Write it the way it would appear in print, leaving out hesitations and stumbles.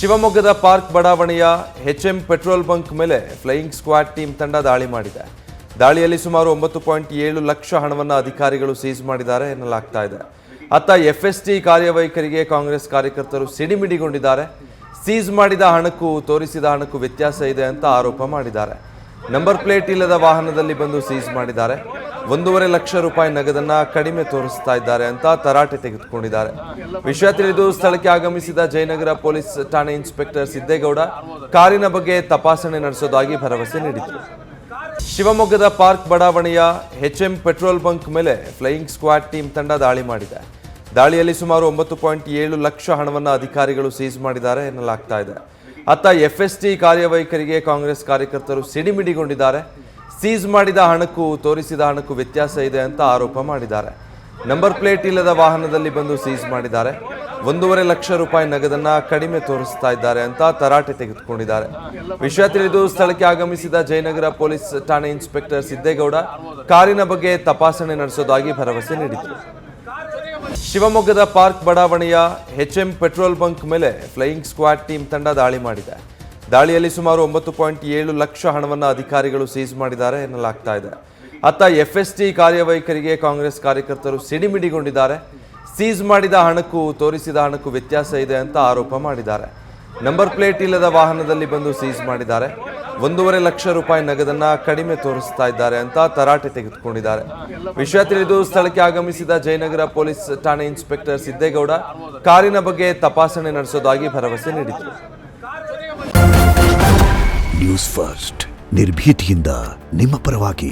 ಶಿವಮೊಗ್ಗದ ಪಾರ್ಕ್ ಬಡಾವಣೆಯ HM petrol bunk ಮೇಲೆ ಫ್ಲೈಯಿಂಗ್ ಸ್ಕ್ವಾಡ್ ಟೀಮ್ ತಂಡ ದಾಳಿ ಮಾಡಿದೆ. ದಾಳಿಯಲ್ಲಿ ಸುಮಾರು 9.7 ಲಕ್ಷ ಹಣವನ್ನು ಅಧಿಕಾರಿಗಳು ಸೀಸ್ ಮಾಡಿದ್ದಾರೆ ಎನ್ನಲಾಗ್ತಾ ಇದೆ. ಅತ್ತ ಎಫ್ಎಸ್ಟಿ ಕಾರ್ಯವೈಖರಿಗೆ ಕಾಂಗ್ರೆಸ್ ಕಾರ್ಯಕರ್ತರು ಸಿಡಿಮಿಡಿಗೊಂಡಿದ್ದಾರೆ. ಸೀಸ್ ಮಾಡಿದ ಹಣಕ್ಕೂ ತೋರಿಸಿದ ಹಣಕ್ಕೂ ವ್ಯತ್ಯಾಸ ಇದೆ ಅಂತ ಆರೋಪ ಮಾಡಿದ್ದಾರೆ. ನಂಬರ್ ಪ್ಲೇಟ್ ಇಲ್ಲದ ವಾಹನದಲ್ಲಿ ಬಂದು ಸೀಸ್ ಮಾಡಿದ್ದಾರೆ. 1.5 ಲಕ್ಷ ರೂಪಾಯಿ ನಗದನ್ನ ಕಡಿಮೆ ತೋರಿಸ್ತಾ ಇದ್ದಾರೆ ಅಂತ ತರಾಟೆ ತೆಗೆದುಕೊಂಡಿದ್ದಾರೆ. ವಿಷಯ ತಿಳಿದು ಸ್ಥಳಕ್ಕೆ ಆಗಮಿಸಿದ ಜಯನಗರ ಪೊಲೀಸ್ ಠಾಣೆ ಇನ್ಸ್ಪೆಕ್ಟರ್ ಸಿದ್ದೇಗೌಡ ಕಾರಿನ ಬಗ್ಗೆ ತಪಾಸಣೆ ನಡೆಸೋದಾಗಿ ಭರವಸೆ ನೀಡಿದರು. ಶಿವಮೊಗ್ಗದ ಪಾರ್ಕ್ ಬಡಾವಣೆಯ ಎಚ್ಎಂ ಪೆಟ್ರೋಲ್ ಬಂಕ್ ಮೇಲೆ ಫ್ಲೈಯಿಂಗ್ ಸ್ಕ್ವಾಡ್ ಟೀಮ್ ತಂಡ ದಾಳಿ ಮಾಡಿದೆ. ದಾಳಿಯಲ್ಲಿ ಸುಮಾರು 9.7 ಲಕ್ಷ ಹಣವನ್ನು ಅಧಿಕಾರಿಗಳು ಸೀಸ್ ಮಾಡಿದ್ದಾರೆ ಎನ್ನಲಾಗ್ತಾ ಇದೆ. ಅತ್ತ ಎಫ್ಎಸ್ಟಿ ಕಾರ್ಯವೈಖರಿಗೆ ಕಾಂಗ್ರೆಸ್ ಕಾರ್ಯಕರ್ತರು ಸಿಡಿಮಿಡಿಗೊಂಡಿದ್ದಾರೆ. ಸೀಸ್ ಮಾಡಿದ ಹಣಕ್ಕೂ ತೋರಿಸಿದ ಹಣಕ್ಕೂ ವ್ಯತ್ಯಾಸ ಇದೆ ಅಂತ ಆರೋಪ ಮಾಡಿದ್ದಾರೆ. ನಂಬರ್ ಪ್ಲೇಟ್ ಇಲ್ಲದ ವಾಹನದಲ್ಲಿ ಬಂದು ಸೀಸ್ ಮಾಡಿದ್ದಾರೆ. 1.5 ಲಕ್ಷ ರೂಪಾಯಿ ನಗದನ್ನ ಕಡಿಮೆ ತೋರಿಸ್ತಾ ಇದ್ದಾರೆ ಅಂತ ತರಾಟೆ ತೆಗೆದುಕೊಂಡಿದ್ದಾರೆ. ವಿಷಯ ತಿಳಿದು ಸ್ಥಳಕ್ಕೆ ಆಗಮಿಸಿದ ಜಯನಗರ ಪೊಲೀಸ್ ಠಾಣೆ ಇನ್ಸ್ಪೆಕ್ಟರ್ ಸಿದ್ದೇಗೌಡ ಕಾರಿನ ಬಗ್ಗೆ ತಪಾಸಣೆ ನಡೆಸೋದಾಗಿ ಭರವಸೆ ನೀಡಿದರು. ಶಿವಮೊಗ್ಗದ ಪಾರ್ಕ್ ಬಡಾವಣೆಯ ಎಚ್ಎಂ ಪೆಟ್ರೋಲ್ ಬಂಕ್ ಮೇಲೆ ಫ್ಲೈಯಿಂಗ್ ಸ್ಕ್ವಾಡ್ ಟೀಮ್ ತಂಡ ದಾಳಿ ಮಾಡಿದೆ. ದಾಳಿಯಲ್ಲಿ ಸುಮಾರು 9.7 ಲಕ್ಷ ಹಣವನ್ನು ಅಧಿಕಾರಿಗಳು ಸೀಸ್ ಮಾಡಿದ್ದಾರೆ ಎನ್ನಲಾಗ್ತಾ ಇದೆ. ಅತ್ತ ಎಫ್ಎಸ್ಟಿ ಕಾರ್ಯವೈಖರಿಗೆ ಕಾಂಗ್ರೆಸ್ ಕಾರ್ಯಕರ್ತರು ಸಿಡಿಮಿಡಿಗೊಂಡಿದ್ದಾರೆ. ಸೀಸ್ ಮಾಡಿದ ಹಣಕ್ಕೂ ತೋರಿಸಿದ ಹಣಕ್ಕೂ ವ್ಯತ್ಯಾಸ ಇದೆ ಅಂತ ಆರೋಪ ಮಾಡಿದ್ದಾರೆ. ನಂಬರ್ ಪ್ಲೇಟ್ ಇಲ್ಲದ ವಾಹನದಲ್ಲಿ ಬಂದು ಸೀಸ್ ಮಾಡಿದ್ದಾರೆ. 1.5 ಲಕ್ಷ ರೂಪಾಯಿ ನಗದನ್ನ ಕಡಿಮೆ ತೋರಿಸ್ತಾ ಇದ್ದಾರೆ ಅಂತ ತರಾಟೆ ತೆಗೆದುಕೊಂಡಿದ್ದಾರೆ. ವಿಷಯ ತಿಳಿದು ಸ್ಥಳಕ್ಕೆ ಆಗಮಿಸಿದ ಜಯನಗರ ಪೊಲೀಸ್ ಠಾಣೆ ಇನ್ಸ್ಪೆಕ್ಟರ್ ಸಿದ್ದೇಗೌಡ ಕಾರಿನ ಬಗ್ಗೆ ತಪಾಸಣೆ ನಡೆಸೋದಾಗಿ ಭರವಸೆ ನೀಡಿದರು. ನ್ಯೂಸ್ ಫಸ್ಟ್ ನಿರ್ಭೀತಿಯಿಂದ ನಿಮ್ಮ ಪರವಾಗಿ.